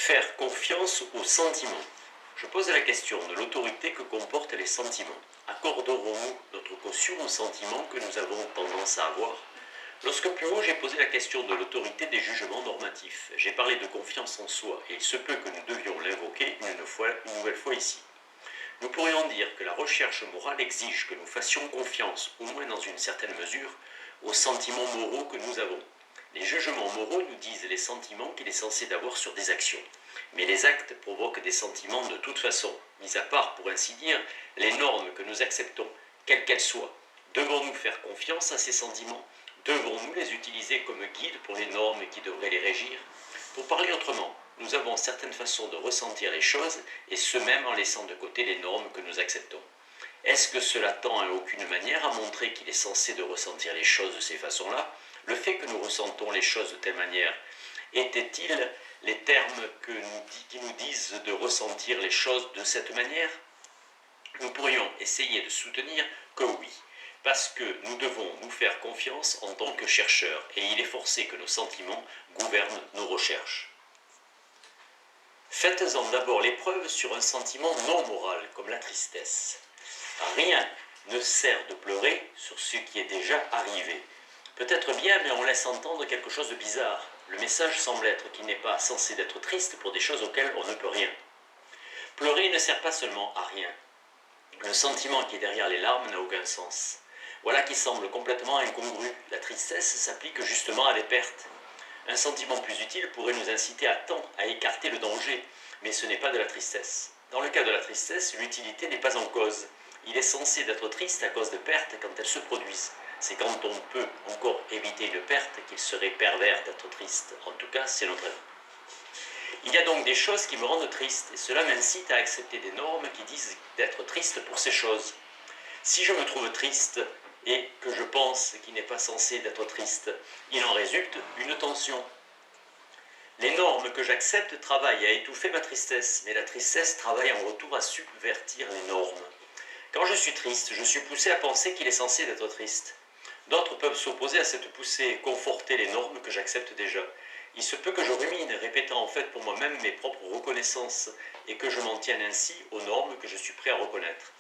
Faire confiance aux sentiments. Je pose la question de l'autorité que comportent les sentiments. Accorderons-nous notre caution aux sentiments que nous avons tendance à avoir? Lorsque plus haut j'ai posé la question de l'autorité des jugements normatifs, j'ai parlé de confiance en soi et il se peut que nous devions l'invoquer une nouvelle fois ici. Nous pourrions dire que la recherche morale exige que nous fassions confiance, au moins dans une certaine mesure, aux sentiments moraux que nous avons. Les jugements moraux nous disent les sentiments qu'il est censé d'avoir sur des actions. Mais les actes provoquent des sentiments de toute façon, mis à part, pour ainsi dire, les normes que nous acceptons, quelles qu'elles soient. Devons-nous faire confiance à ces sentiments? Devons-nous les utiliser comme guide pour les normes qui devraient les régir? Pour parler autrement, nous avons certaines façons de ressentir les choses, et ce même en laissant de côté les normes que nous acceptons. Est-ce que cela tend à aucune manière à montrer qu'il est censé de ressentir les choses de ces façons-là? Le fait que nous ressentons les choses de telle manière, était-il les termes qui nous disent de ressentir les choses de cette manière? Nous pourrions essayer de soutenir que oui, parce que nous devons nous faire confiance en tant que chercheurs, et il est forcé que nos sentiments gouvernent nos recherches. Faites-en d'abord l'épreuve sur un sentiment non moral, comme la tristesse. Rien ne sert de pleurer sur ce qui est déjà arrivé. Peut-être bien, mais on laisse entendre quelque chose de bizarre. Le message semble être qu'il n'est pas censé d'être triste pour des choses auxquelles on ne peut rien. Pleurer ne sert pas seulement à rien. Le sentiment qui est derrière les larmes n'a aucun sens. Voilà qui semble complètement incongru. La tristesse s'applique justement à des pertes. Un sentiment plus utile pourrait nous inciter à écarter le danger, mais ce n'est pas de la tristesse. Dans le cas de la tristesse, l'utilité n'est pas en cause. Il est censé d'être triste à cause de pertes quand elles se produisent. C'est quand on peut encore éviter une perte qu'il serait pervers d'être triste. En tout cas, c'est notre avis. Il y a donc des choses qui me rendent triste, et cela m'incite à accepter des normes qui disent d'être triste pour ces choses. Si je me trouve triste et que je pense qu'il n'est pas censé d'être triste, il en résulte une tension. Les normes que j'accepte travaillent à étouffer ma tristesse, mais la tristesse travaille en retour à subvertir les normes. Quand je suis triste, je suis poussé à penser qu'il est censé d'être triste. D'autres peuvent s'opposer à cette poussée et conforter les normes que j'accepte déjà. Il se peut que je rumine, répétant en fait pour moi-même mes propres reconnaissances, et que je m'en tienne ainsi aux normes que je suis prêt à reconnaître.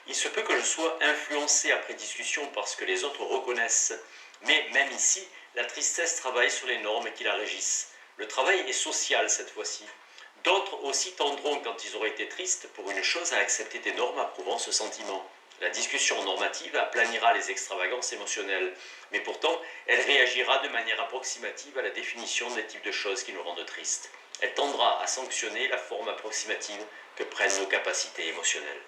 Il se peut que je sois influencé après discussion par ce que les autres reconnaissent, mais même ici, la tristesse travaille sur les normes qui la régissent. Le travail est social cette fois-ci. D'autres aussi tendront, quand ils auraient été tristes pour une chose, à accepter des normes approuvant ce sentiment. La discussion normative aplanira les extravagances émotionnelles, mais pourtant, elle réagira de manière approximative à la définition des types de choses qui nous rendent tristes. Elle tendra à sanctionner la forme approximative que prennent nos capacités émotionnelles.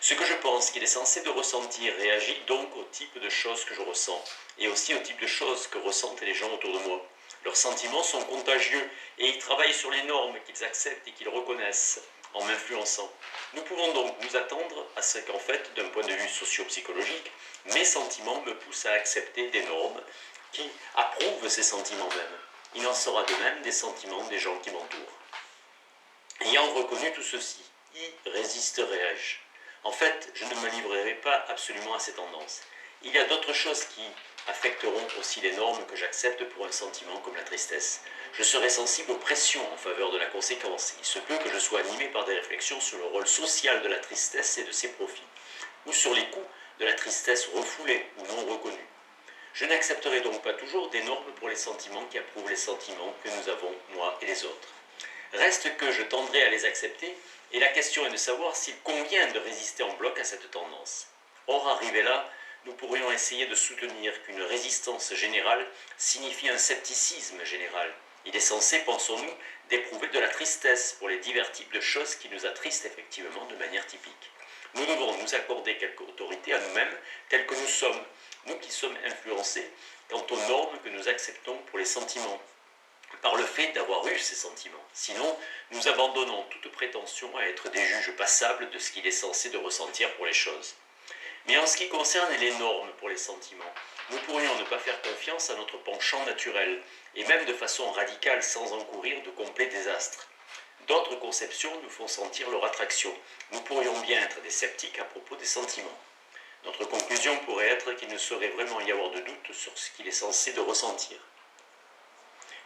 Ce que je pense qu'il est censé de ressentir réagit donc au type de choses que je ressens, et aussi au type de choses que ressentent les gens autour de moi. Leurs sentiments sont contagieux, et ils travaillent sur les normes qu'ils acceptent et qu'ils reconnaissent, en m'influençant. Nous pouvons donc nous attendre à ce qu'en fait, d'un point de vue socio-psychologique, mes sentiments me poussent à accepter des normes qui approuvent ces sentiments mêmes. Il en sera de même des sentiments des gens qui m'entourent. Ayant reconnu tout ceci, y résisterai-je? En fait, je ne me livrerai pas absolument à ces tendances. Il y a d'autres choses qui affecteront aussi les normes que j'accepte pour un sentiment comme la tristesse. Je serai sensible aux pressions en faveur de la conséquence. Il se peut que je sois animé par des réflexions sur le rôle social de la tristesse et de ses profits, ou sur les coûts de la tristesse refoulée ou non reconnue. Je n'accepterai donc pas toujours des normes pour les sentiments qui approuvent les sentiments que nous avons, moi et les autres. Reste que je tendrai à les accepter, et la question est de savoir s'il convient de résister en bloc à cette tendance. Or, arrivé là, nous pourrions essayer de soutenir qu'une résistance générale signifie un scepticisme général. Il est censé, pensons-nous, d'éprouver de la tristesse pour les divers types de choses qui nous attristent effectivement de manière typique. Nous devons nous accorder quelque autorité à nous-mêmes, tels que nous sommes, nous qui sommes influencés quant aux normes que nous acceptons pour les sentiments, par le fait d'avoir eu ces sentiments. Sinon, nous abandonnons toute prétention à être des juges passables de ce qu'il est censé de ressentir pour les choses. Mais en ce qui concerne les normes pour les sentiments, nous pourrions ne pas faire confiance à notre penchant naturel, et même de façon radicale sans encourir de complets désastres. D'autres conceptions nous font sentir leur attraction. Nous pourrions bien être des sceptiques à propos des sentiments. Notre conclusion pourrait être qu'il ne saurait vraiment y avoir de doute sur ce qu'il est censé de ressentir.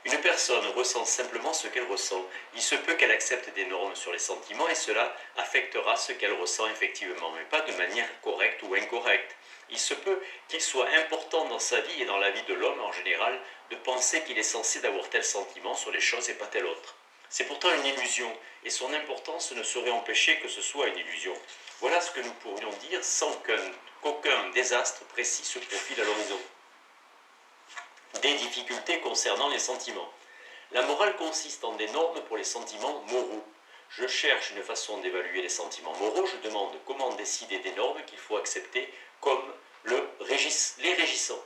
Une personne ressent simplement ce qu'elle ressent. Il se peut qu'elle accepte des normes sur les sentiments et cela affectera ce qu'elle ressent effectivement, mais pas de manière correcte ou incorrecte. Il se peut qu'il soit important dans sa vie et dans la vie de l'homme en général de penser qu'il est censé d'avoir tel sentiment sur les choses et pas tel autre. C'est pourtant une illusion et son importance ne saurait empêcher que ce soit une illusion. Voilà ce que nous pourrions dire sans qu'aucun désastre précis se profile à l'horizon. Des difficultés concernant les sentiments. La morale consiste en des normes pour les sentiments moraux. Je cherche une façon d'évaluer les sentiments moraux, je demande comment décider des normes qu'il faut accepter comme les régissant.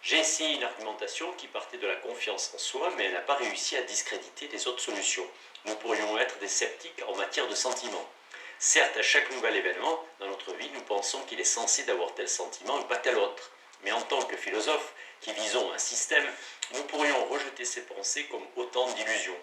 J'ai essayé une argumentation qui partait de la confiance en soi, mais elle n'a pas réussi à discréditer les autres solutions. Nous pourrions être des sceptiques en matière de sentiments. Certes, à chaque nouvel événement dans notre vie, nous pensons qu'il est censé d'avoir tel sentiment et pas tel autre. Mais en tant que philosophes qui visons un système, nous pourrions rejeter ces pensées comme autant d'illusions.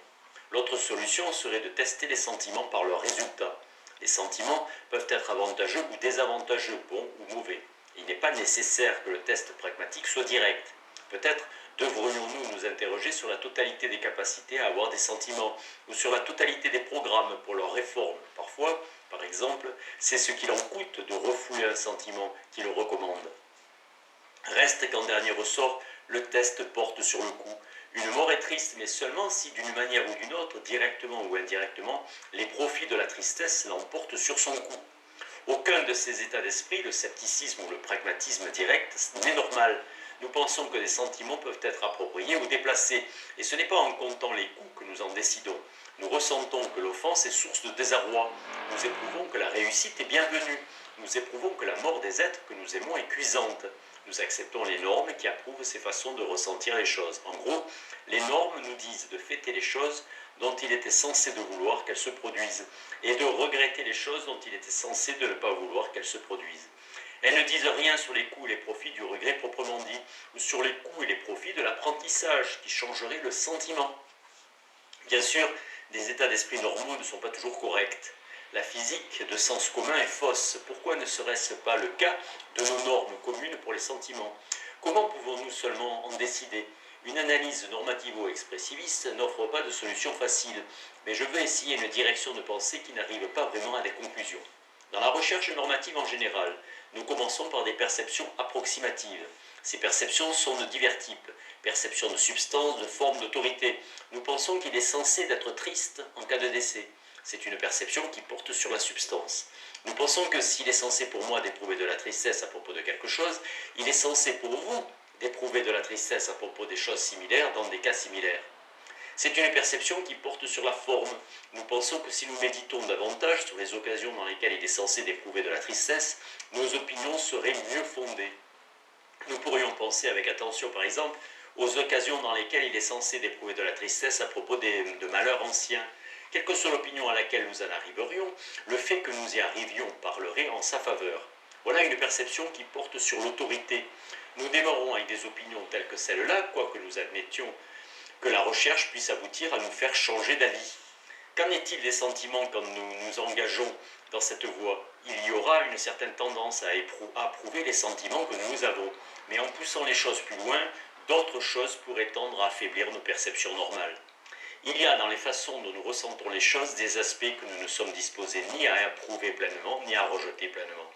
L'autre solution serait de tester les sentiments par leurs résultats. Les sentiments peuvent être avantageux ou désavantageux, bons ou mauvais. Il n'est pas nécessaire que le test pragmatique soit direct. Peut-être devrions-nous nous interroger sur la totalité des capacités à avoir des sentiments ou sur la totalité des programmes pour leur réforme. Parfois, par exemple, c'est ce qu'il en coûte de refouler un sentiment qui le recommande. Reste qu'en dernier ressort, le test porte sur le coup. Une mort est triste, mais seulement si, d'une manière ou d'une autre, directement ou indirectement, les profits de la tristesse l'emportent sur son coup. Aucun de ces états d'esprit, le scepticisme ou le pragmatisme direct, n'est normal. Nous pensons que des sentiments peuvent être appropriés ou déplacés, et ce n'est pas en comptant les coûts que nous en décidons. Nous ressentons que l'offense est source de désarroi. Nous éprouvons que la réussite est bienvenue. Nous éprouvons que la mort des êtres que nous aimons est cuisante. Nous acceptons les normes qui approuvent ces façons de ressentir les choses. En gros, les normes nous disent de fêter les choses dont il était censé de vouloir qu'elles se produisent, et de regretter les choses dont il était censé de ne pas vouloir qu'elles se produisent. Elles ne disent rien sur les coûts et les profits du regret proprement dit, ou sur les coûts et les profits de l'apprentissage qui changerait le sentiment. Bien sûr, des états d'esprit normaux ne sont pas toujours corrects. La physique de sens commun est fausse. Pourquoi ne serait-ce pas le cas de nos normes communes pour les sentiments? Comment pouvons-nous seulement en décider? Une analyse normativo-expressiviste n'offre pas de solution facile, mais je veux essayer une direction de pensée qui n'arrive pas vraiment à des conclusions. Dans la recherche normative en général, nous commençons par des perceptions approximatives. Ces perceptions sont de divers types. Perception de substance, de forme, d'autorité. Nous pensons qu'il est censé d'être triste en cas de décès. C'est une perception qui porte sur la substance. Nous pensons que s'il est censé pour moi d'éprouver de la tristesse à propos de quelque chose, il est censé pour vous d'éprouver de la tristesse à propos des choses similaires dans des cas similaires. C'est une perception qui porte sur la forme. Nous pensons que si nous méditons davantage sur les occasions dans lesquelles il est censé d'éprouver de la tristesse, nos opinions seraient mieux fondées. Nous pourrions penser avec attention, par exemple, aux occasions dans lesquelles il est censé d'éprouver de la tristesse à propos de malheurs anciens. Quelle que soit l'opinion à laquelle nous en arriverions, le fait que nous y arrivions parlerait en sa faveur. Voilà une perception qui porte sur l'autorité. Nous démarrons avec des opinions telles que celles-là, quoique nous admettions que la recherche puisse aboutir à nous faire changer d'avis. Qu'en est-il des sentiments quand nous nous engageons dans cette voie? Il y aura une certaine tendance à approuver les sentiments que nous avons, mais en poussant les choses plus loin, d'autres choses pourraient tendre à affaiblir nos perceptions normales. Il y a dans les façons dont nous ressentons les choses des aspects que nous ne sommes disposés ni à approuver pleinement, ni à rejeter pleinement.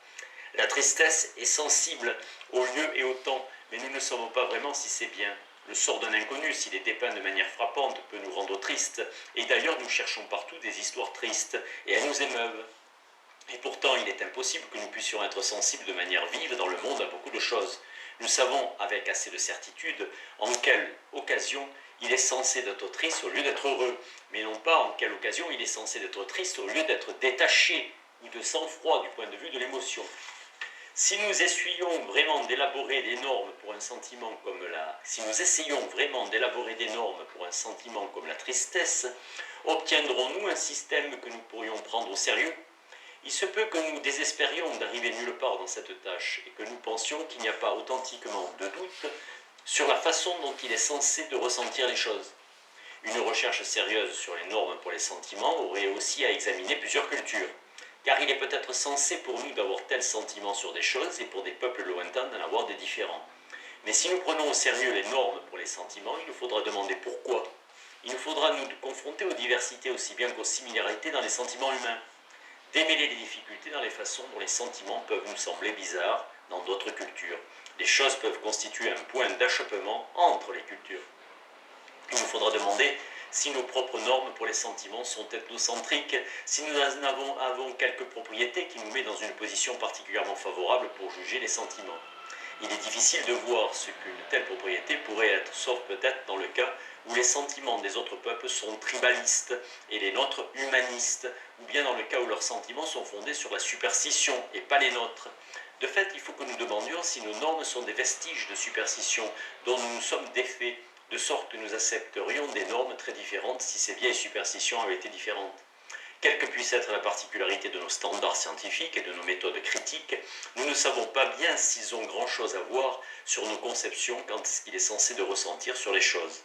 La tristesse est sensible au lieu et au temps, mais nous ne savons pas vraiment si c'est bien. Le sort d'un inconnu, s'il est dépeint de manière frappante, peut nous rendre tristes, et d'ailleurs nous cherchons partout des histoires tristes, et elles nous émeuvent. Et pourtant, il est impossible que nous puissions être sensibles de manière vive dans le monde à beaucoup de choses. Nous savons avec assez de certitude en quelle occasion il est censé d'être triste au lieu d'être heureux, mais non pas en quelle occasion il est censé d'être triste au lieu d'être détaché ou de sang-froid du point de vue de l'émotion. Si nous essayons vraiment d'élaborer des normes pour un sentiment comme la tristesse, obtiendrons-nous un système que nous pourrions prendre au sérieux? Il se peut que nous désespérions d'arriver nulle part dans cette tâche et que nous pensions qu'il n'y a pas authentiquement de doute sur la façon dont il est censé de ressentir les choses. Une recherche sérieuse sur les normes pour les sentiments aurait aussi à examiner plusieurs cultures, car il est peut-être censé pour nous d'avoir tel sentiment sur des choses et pour des peuples lointains d'en avoir des différents. Mais si nous prenons au sérieux les normes pour les sentiments, il nous faudra demander pourquoi. Il nous faudra nous confronter aux diversités aussi bien qu'aux similarités dans les sentiments humains. Démêler les difficultés dans les façons dont les sentiments peuvent nous sembler bizarres dans d'autres cultures. Les choses peuvent constituer un point d'achoppement entre les cultures. Il nous faudra demander si nos propres normes pour les sentiments sont ethnocentriques, si nous avons quelques propriétés qui nous mettent dans une position particulièrement favorable pour juger les sentiments. Il est difficile de voir ce qu'une telle propriété pourrait être, sauf peut-être dans le cas où les sentiments des autres peuples sont tribalistes et les nôtres humanistes, ou bien dans le cas où leurs sentiments sont fondés sur la superstition et pas les nôtres. De fait, il faut que nous demandions si nos normes sont des vestiges de superstition dont nous nous sommes défaits, de sorte que nous accepterions des normes très différentes si ces vieilles superstitions avaient été différentes. Quelle que puisse être la particularité de nos standards scientifiques et de nos méthodes critiques, nous ne savons pas bien s'ils ont grand-chose à voir sur nos conceptions quant à ce qu'il est censé de ressentir sur les choses.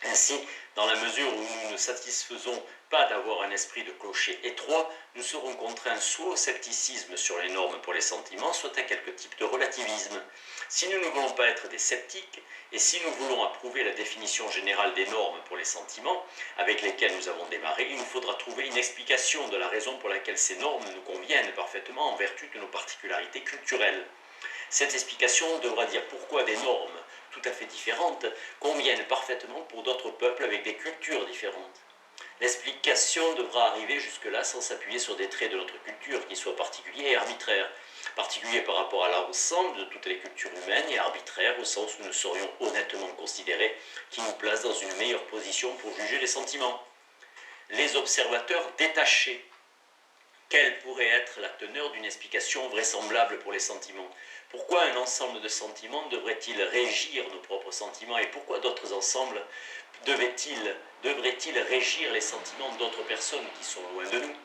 Ainsi, dans la mesure où nous ne satisfaisons pas d'avoir un esprit de clocher étroit, nous serons contraints soit au scepticisme sur les normes pour les sentiments, soit à quelque type de relativisme. Si nous ne voulons pas être des sceptiques, et si nous voulons approuver la définition générale des normes pour les sentiments, avec lesquelles nous avons démarré, il nous faudra trouver une explication de la raison pour laquelle ces normes nous conviennent parfaitement en vertu de nos particularités culturelles. Cette explication devra dire pourquoi des normes tout à fait différentes conviennent parfaitement pour d'autres peuples avec des cultures différentes. L'explication devra arriver jusque-là sans s'appuyer sur des traits de notre culture qui soient particuliers et arbitraires. Particuliers par rapport à l'ensemble de toutes les cultures humaines et arbitraires au sens où nous saurions honnêtement considérer qui nous place dans une meilleure position pour juger les sentiments. Les observateurs détachés. Quelle pourrait être la teneur d'une explication vraisemblable pour les sentiments? Pourquoi un ensemble de sentiments devrait-il régir nos propres sentiments et pourquoi d'autres ensembles devraient-ils régir les sentiments d'autres personnes qui sont loin de nous?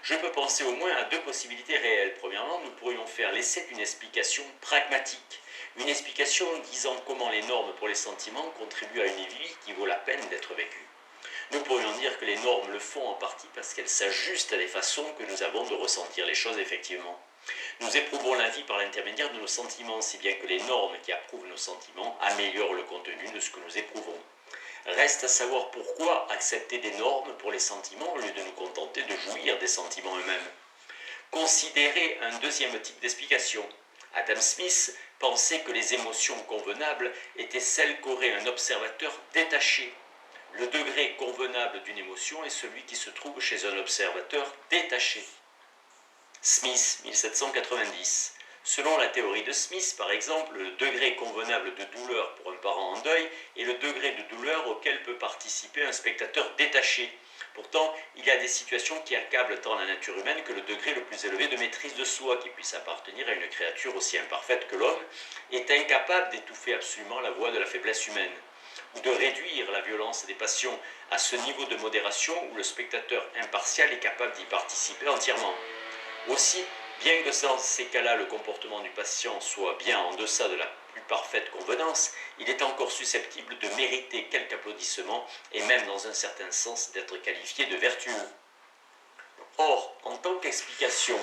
Je peux penser au moins à deux possibilités réelles. Premièrement, nous pourrions faire l'essai d'une explication pragmatique, une explication disant comment les normes pour les sentiments contribuent à une vie qui vaut la peine d'être vécue. Nous pourrions dire que les normes le font en partie parce qu'elles s'ajustent à des façons que nous avons de ressentir les choses effectivement. Nous éprouvons la vie par l'intermédiaire de nos sentiments, si bien que les normes qui approuvent nos sentiments améliorent le contenu de ce que nous éprouvons. Reste à savoir pourquoi accepter des normes pour les sentiments au lieu de nous contenter de jouir des sentiments eux-mêmes. Considérez un deuxième type d'explication. Adam Smith pensait que les émotions convenables étaient celles qu'aurait un observateur détaché. Le degré convenable d'une émotion est celui qui se trouve chez un observateur détaché. Smith, 1790. Selon la théorie de Smith, par exemple, le degré convenable de douleur pour un parent en deuil est le degré de douleur auquel peut participer un spectateur détaché. Pourtant, il y a des situations qui accablent tant la nature humaine que le degré le plus élevé de maîtrise de soi, qui puisse appartenir à une créature aussi imparfaite que l'homme, est incapable d'étouffer absolument la voix de la faiblesse humaine, ou de réduire la violence des passions à ce niveau de modération où le spectateur impartial est capable d'y participer entièrement. Aussi, bien que dans ces cas-là le comportement du patient soit bien en deçà de la plus parfaite convenance, il est encore susceptible de mériter quelque applaudissement et même dans un certain sens d'être qualifié de vertueux. Or, en tant qu'explication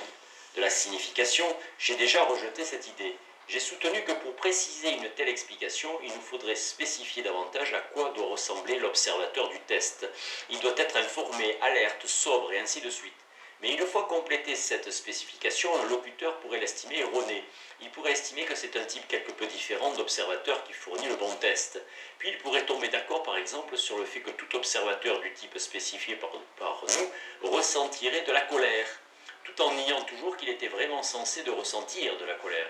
de la signification, j'ai déjà rejeté cette idée. J'ai soutenu que pour préciser une telle explication, il nous faudrait spécifier davantage à quoi doit ressembler l'observateur du test. Il doit être informé, alerte, sobre et ainsi de suite. Mais une fois complétée cette spécification, un locuteur pourrait l'estimer erroné. Il pourrait estimer que c'est un type quelque peu différent d'observateur qui fournit le bon test. Puis il pourrait tomber d'accord par exemple sur le fait que tout observateur du type spécifié par nous ressentirait de la colère, tout en niant toujours qu'il était vraiment censé de ressentir de la colère.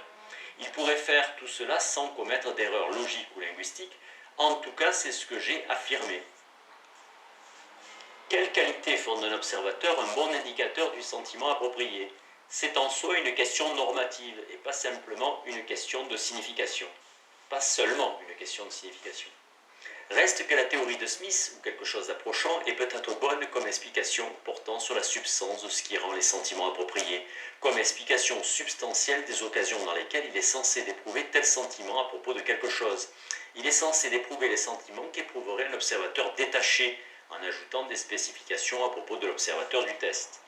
Il pourrait faire tout cela sans commettre d'erreurs logiques ou linguistiques. En tout cas, c'est ce que j'ai affirmé. Quelle qualité fonde un observateur un bon indicateur du sentiment approprié? C'est en soi une question normative et pas simplement une question de signification. Pas seulement une question de signification. Reste que la théorie de Smith, ou quelque chose d'approchant, est peut-être bonne comme explication portant sur la substance de ce qui rend les sentiments appropriés, comme explication substantielle des occasions dans lesquelles il est censé d'éprouver tel sentiment à propos de quelque chose. Il est censé d'éprouver les sentiments qu'éprouverait un observateur détaché, en ajoutant des spécifications à propos de l'observateur du test.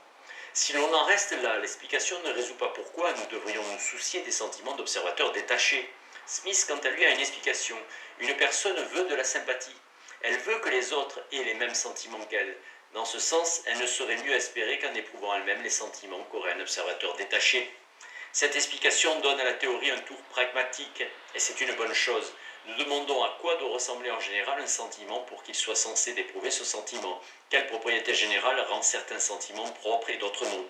Si l'on en reste là, l'explication ne résout pas pourquoi nous devrions nous soucier des sentiments d'observateurs détachés. Smith, quant à lui, a une explication. Une personne veut de la sympathie. Elle veut que les autres aient les mêmes sentiments qu'elle. Dans ce sens, elle ne saurait mieux espérer qu'en éprouvant elle-même les sentiments qu'aurait un observateur détaché. Cette explication donne à la théorie un tour pragmatique, et c'est une bonne chose. Nous demandons à quoi doit ressembler en général un sentiment pour qu'il soit censé d'éprouver ce sentiment. Quelle propriété générale rend certains sentiments propres et d'autres non?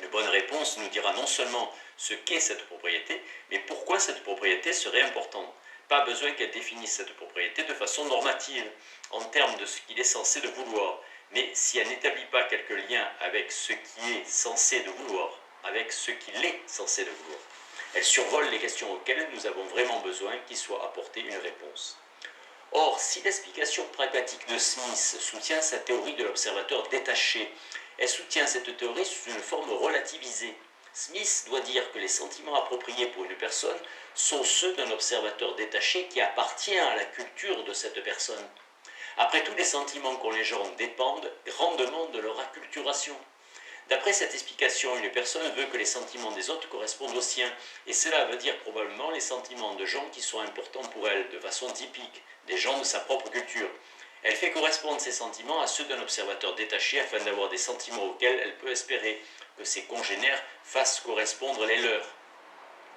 Une bonne réponse nous dira non seulement ce qu'est cette propriété, mais pourquoi cette propriété serait importante. Pas besoin qu'elle définisse cette propriété de façon normative, en termes de ce qu'il est censé de vouloir. Mais si elle n'établit pas quelque lien avec ce qui est censé de vouloir, avec ce qu'il est censé de vouloir, elle survole les questions auxquelles nous avons vraiment besoin qu'il soit apporté une réponse. Or, si l'explication pragmatique de Smith soutient sa théorie de l'observateur détaché, elle soutient cette théorie sous une forme relativisée. Smith doit dire que les sentiments appropriés pour une personne sont ceux d'un observateur détaché qui appartient à la culture de cette personne. Après tout, les sentiments qu'ont les gens dépendent grandement de leur acculturation. D'après cette explication, une personne veut que les sentiments des autres correspondent aux siens, et cela veut dire probablement les sentiments de gens qui sont importants pour elle, de façon typique, des gens de sa propre culture. Elle fait correspondre ces sentiments à ceux d'un observateur détaché afin d'avoir des sentiments auxquels elle peut espérer que ses congénères fassent correspondre les leurs.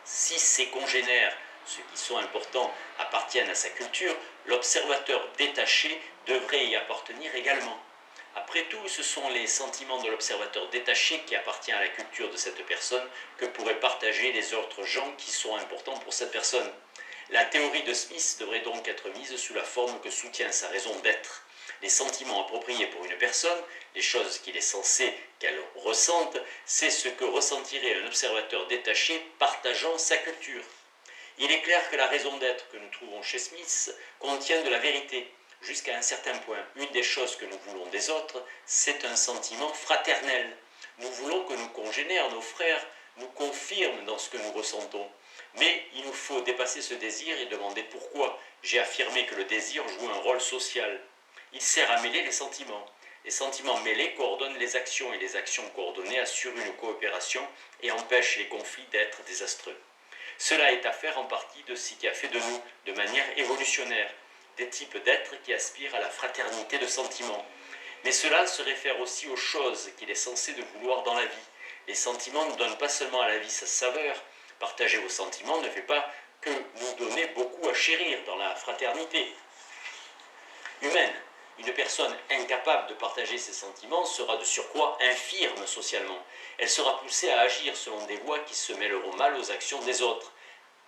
Si ses congénères, ceux qui sont importants, appartiennent à sa culture, l'observateur détaché devrait y appartenir également. Après tout, ce sont les sentiments de l'observateur détaché qui appartient à la culture de cette personne que pourraient partager les autres gens qui sont importants pour cette personne. La théorie de Smith devrait donc être mise sous la forme que soutient sa raison d'être. Les sentiments appropriés pour une personne, les choses qu'il est censé qu'elle ressente, c'est ce que ressentirait un observateur détaché partageant sa culture. Il est clair que la raison d'être que nous trouvons chez Smith contient de la vérité. Jusqu'à un certain point, une des choses que nous voulons des autres, c'est un sentiment fraternel. Nous voulons que nos congénères, nos frères, nous confirment dans ce que nous ressentons. Mais il nous faut dépasser ce désir et demander pourquoi. J'ai affirmé que le désir joue un rôle social. Il sert à mêler les sentiments. Les sentiments mêlés coordonnent les actions et les actions coordonnées assurent une coopération et empêchent les conflits d'être désastreux. Cela est affaire en partie de ce qui a fait de nous, de manière évolutionnaire, des types d'êtres qui aspirent à la fraternité de sentiments. Mais cela se réfère aussi aux choses qu'il est censé de vouloir dans la vie. Les sentiments ne donnent pas seulement à la vie sa saveur. Partager vos sentiments ne fait pas que nous donner beaucoup à chérir dans la fraternité humaine. Une personne incapable de partager ses sentiments sera de surcroît infirme socialement. Elle sera poussée à agir selon des lois qui se mêleront mal aux actions des autres,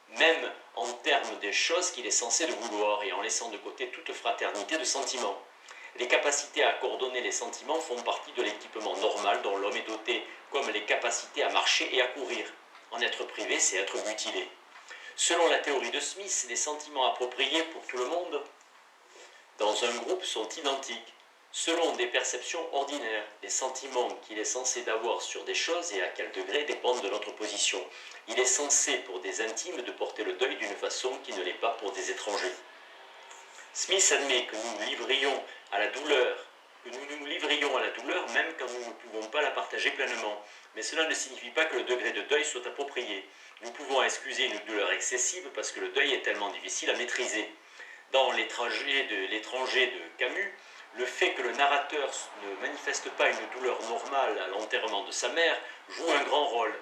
même en termes des choses qu'il est censé de vouloir et en laissant de côté toute fraternité de sentiments. Les capacités à coordonner les sentiments font partie de l'équipement normal dont l'homme est doté, comme les capacités à marcher et à courir. En être privé, c'est être mutilé. Selon la théorie de Smith, les sentiments appropriés pour tout le monde dans un groupe sont identiques. Selon des perceptions ordinaires, les sentiments qu'il est censé d'avoir sur des choses et à quel degré dépendent de notre position. Il est censé pour des intimes de porter le deuil d'une façon qui ne l'est pas pour des étrangers. Smith admet que nous nous livrions à la douleur, même quand nous ne pouvons pas la partager pleinement. Mais cela ne signifie pas que le degré de deuil soit approprié. Nous pouvons excuser une douleur excessive parce que le deuil est tellement difficile à maîtriser. Dans l'étranger de Camus, le fait que le narrateur ne manifeste pas une douleur normale à l'enterrement de sa mère joue un grand rôle.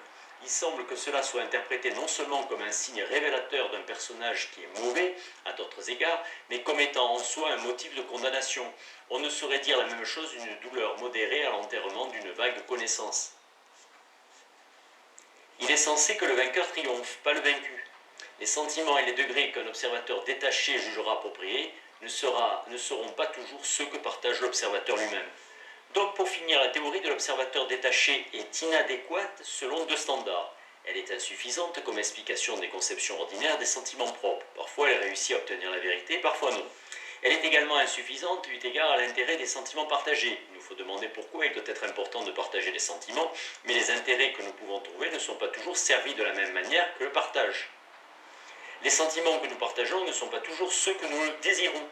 Il semble que cela soit interprété non seulement comme un signe révélateur d'un personnage qui est mauvais à d'autres égards, mais comme étant en soi un motif de condamnation. On ne saurait dire la même chose d'une douleur modérée à l'enterrement d'une vague connaissance. Il est censé que le vainqueur triomphe, pas le vaincu. Les sentiments et les degrés qu'un observateur détaché jugera appropriés ne seront pas toujours ceux que partage l'observateur lui-même. Donc pour finir, la théorie de l'observateur détaché est inadéquate selon deux standards. Elle est insuffisante comme explication des conceptions ordinaires des sentiments propres. Parfois elle réussit à obtenir la vérité, parfois non. Elle est également insuffisante eu égard à l'intérêt des sentiments partagés. Il nous faut demander pourquoi il doit être important de partager les sentiments, mais les intérêts que nous pouvons trouver ne sont pas toujours servis de la même manière que le partage. Les sentiments que nous partageons ne sont pas toujours ceux que nous désirons.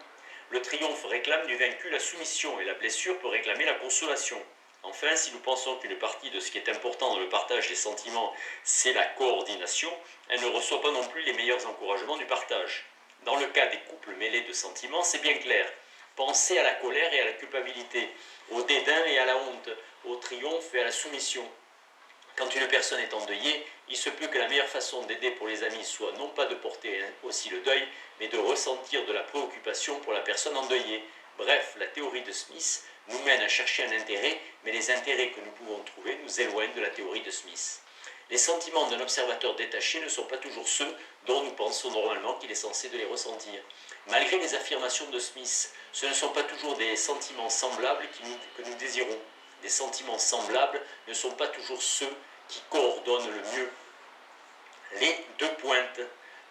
Le triomphe réclame du vaincu la soumission et la blessure peut réclamer la consolation. Enfin, si nous pensons qu'une partie de ce qui est important dans le partage des sentiments, c'est la coordination, elle ne reçoit pas non plus les meilleurs encouragements du partage. Dans le cas des couples mêlés de sentiments, c'est bien clair. Pensez à la colère et à la culpabilité, au dédain et à la honte, au triomphe et à la soumission. Quand une personne est endeuillée, il se peut que la meilleure façon d'aider pour les amis soit non pas de porter aussi le deuil, mais de ressentir de la préoccupation pour la personne endeuillée. Bref, la théorie de Smith nous mène à chercher un intérêt, mais les intérêts que nous pouvons trouver nous éloignent de la théorie de Smith. Les sentiments d'un observateur détaché ne sont pas toujours ceux dont nous pensons normalement qu'il est censé de les ressentir. Malgré les affirmations de Smith, ce ne sont pas toujours des sentiments semblables que nous désirons. Des sentiments semblables ne sont pas toujours ceux qui coordonnent le mieux les deux pointes.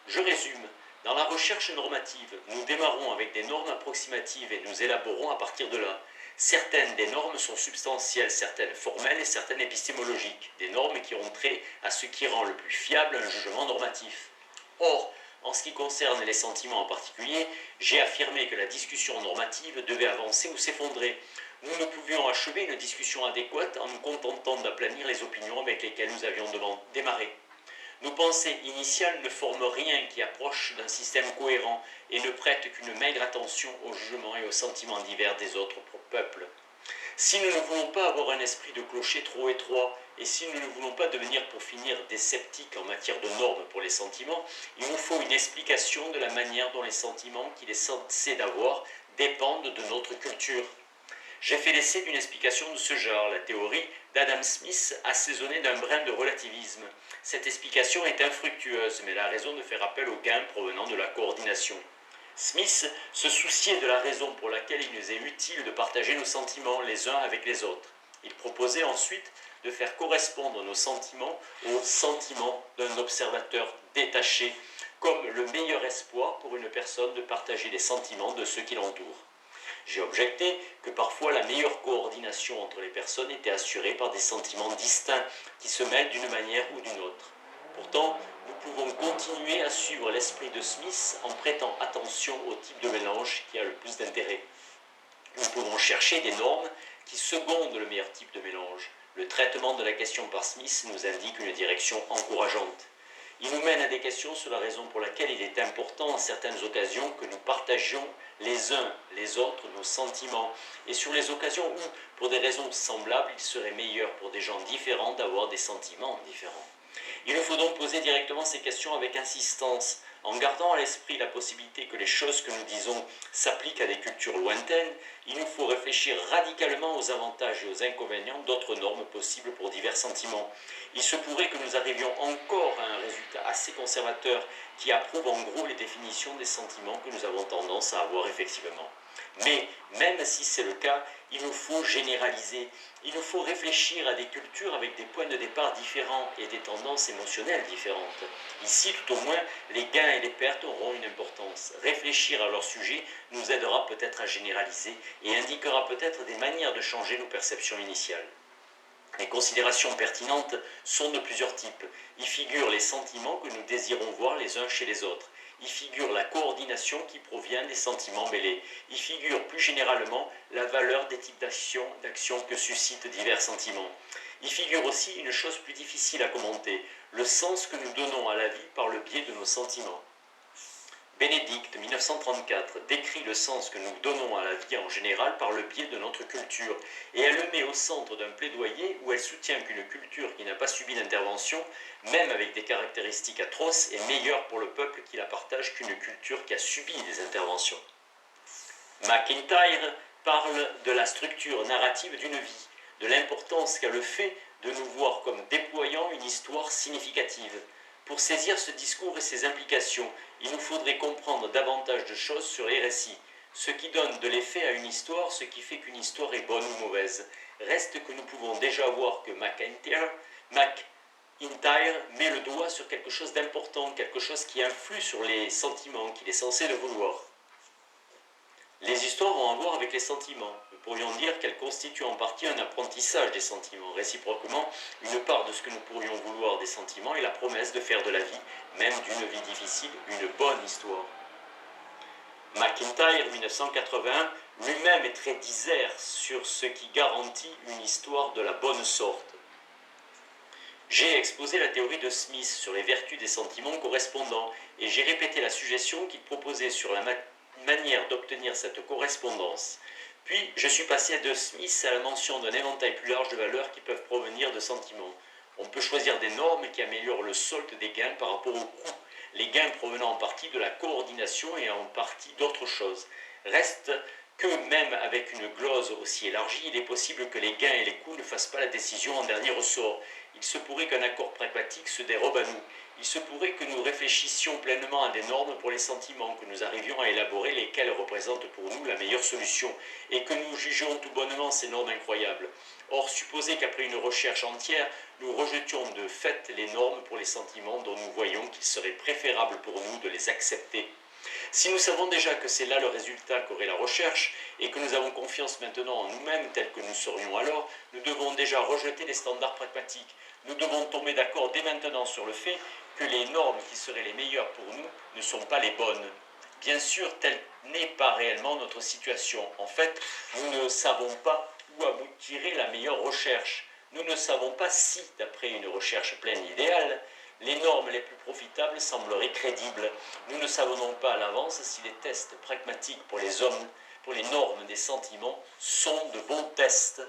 Je résume. Dans la recherche normative, nous démarrons avec des normes approximatives et nous élaborons à partir de là. Certaines des normes sont substantielles, certaines formelles et certaines épistémologiques, des normes qui ont trait à ce qui rend le plus fiable un jugement normatif. Or, en ce qui concerne les sentiments en particulier, j'ai affirmé que la discussion normative devait avancer ou s'effondrer. Nous ne pouvions achever une discussion adéquate en nous contentant d'aplanir les opinions avec lesquelles nous avions démarré. Nos pensées initiales ne forment rien qui approche d'un système cohérent et ne prêtent qu'une maigre attention aux jugements et aux sentiments divers des autres peuples. Si nous ne voulons pas avoir un esprit de clocher trop étroit et si nous ne voulons pas devenir pour finir des sceptiques en matière de normes pour les sentiments, il nous faut une explication de la manière dont les sentiments qu'il est censé d'avoir dépendent de notre culture. J'ai fait l'essai d'une explication de ce genre, la théorie d'Adam Smith assaisonnée d'un brin de relativisme. Cette explication est infructueuse, mais elle a raison de faire appel aux gains provenant de la coordination. Smith se souciait de la raison pour laquelle il nous est utile de partager nos sentiments les uns avec les autres. Il proposait ensuite de faire correspondre nos sentiments aux sentiments d'un observateur détaché, comme le meilleur espoir pour une personne de partager les sentiments de ceux qui l'entourent. J'ai objecté que parfois la meilleure coordination entre les personnes était assurée par des sentiments distincts qui se mêlent d'une manière ou d'une autre. Pourtant, nous pouvons continuer à suivre l'esprit de Smith en prêtant attention au type de mélange qui a le plus d'intérêt. Nous pouvons chercher des normes qui secondent le meilleur type de mélange. Le traitement de la question par Smith nous indique une direction encourageante. Il nous mène à des questions sur la raison pour laquelle il est important en certaines occasions que nous partagions les uns les autres nos sentiments et sur les occasions où, pour des raisons semblables, il serait meilleur pour des gens différents d'avoir des sentiments différents. Il nous faut donc poser directement ces questions avec insistance, en gardant à l'esprit la possibilité que les choses que nous disons s'appliquent à des cultures lointaines. Il nous faut réfléchir radicalement aux avantages et aux inconvénients d'autres normes possibles pour divers sentiments. Il se pourrait que nous arrivions encore à un résultat assez conservateur qui approuve en gros les définitions des sentiments que nous avons tendance à avoir effectivement. Mais même si c'est le cas, il nous faut généraliser. Il nous faut réfléchir à des cultures avec des points de départ différents et des tendances émotionnelles différentes. Ici, tout au moins, les gains et les pertes auront une importance. Réfléchir à leur sujet nous aidera peut-être à généraliser et indiquera peut-être des manières de changer nos perceptions initiales. Les considérations pertinentes sont de plusieurs types. Y figurent les sentiments que nous désirons voir les uns chez les autres. Y figure la coordination qui provient des sentiments mêlés. Y figure plus généralement la valeur des types d'actions que suscitent divers sentiments. Y figure aussi une chose plus difficile à commenter, le sens que nous donnons à la vie par le biais de nos sentiments. Bénédicte, 1934, décrit le sens que nous donnons à la vie en général par le biais de notre culture, et elle le met au centre d'un plaidoyer où elle soutient qu'une culture qui n'a pas subi d'intervention, même avec des caractéristiques atroces, est meilleure pour le peuple qui la partage qu'une culture qui a subi des interventions. MacIntyre parle de la structure narrative d'une vie, de l'importance qu'a le fait de nous voir comme déployant une histoire significative. Pour saisir ce discours et ses implications, il nous faudrait comprendre davantage de choses sur les récits, ce qui donne de l'effet à une histoire, ce qui fait qu'une histoire est bonne ou mauvaise. Reste que nous pouvons déjà voir que MacIntyre met le doigt sur quelque chose d'important, quelque chose qui influe sur les sentiments qu'il est censé de vouloir. Les histoires ont à voir avec les sentiments. Nous pourrions dire qu'elles constituent en partie un apprentissage des sentiments. Réciproquement, une part de ce que nous pourrions vouloir des sentiments est la promesse de faire de la vie, même d'une vie difficile, une bonne histoire. McIntyre, 1981, lui-même est très disert sur ce qui garantit une histoire de la bonne sorte. J'ai exposé la théorie de Smith sur les vertus des sentiments correspondants et j'ai répété la suggestion qu'il proposait sur la manière d'obtenir cette correspondance. Puis je suis passé de Smith à la mention d'un éventail plus large de valeurs qui peuvent provenir de sentiments. On peut choisir des normes qui améliorent le solde des gains par rapport au coût, les gains provenant en partie de la coordination et en partie d'autres choses. Reste que même avec une glose aussi élargie, il est possible que les gains et les coûts ne fassent pas la décision en dernier ressort. Il se pourrait qu'un accord pragmatique se dérobe à nous. Il se pourrait que nous réfléchissions pleinement à des normes pour les sentiments, que nous arrivions à élaborer lesquelles représentent pour nous la meilleure solution, et que nous jugions tout bonnement ces normes incroyables. Or, supposez qu'après une recherche entière, nous rejetions de fait les normes pour les sentiments dont nous voyons qu'il serait préférable pour nous de les accepter. Si nous savons déjà que c'est là le résultat qu'aurait la recherche, et que nous avons confiance maintenant en nous-mêmes tels que nous serions alors, nous devons déjà rejeter les standards pragmatiques. Nous devons tomber d'accord dès maintenant sur le fait que les normes qui seraient les meilleures pour nous ne sont pas les bonnes. Bien sûr, telle n'est pas réellement notre situation. En fait, nous ne savons pas où aboutirait la meilleure recherche. Nous ne savons pas si, d'après une recherche pleine idéale, les normes les plus profitables sembleraient crédibles. Nous ne savons donc pas à l'avance si les tests pragmatiques pour les hommes, pour les normes des sentiments, sont de bons tests.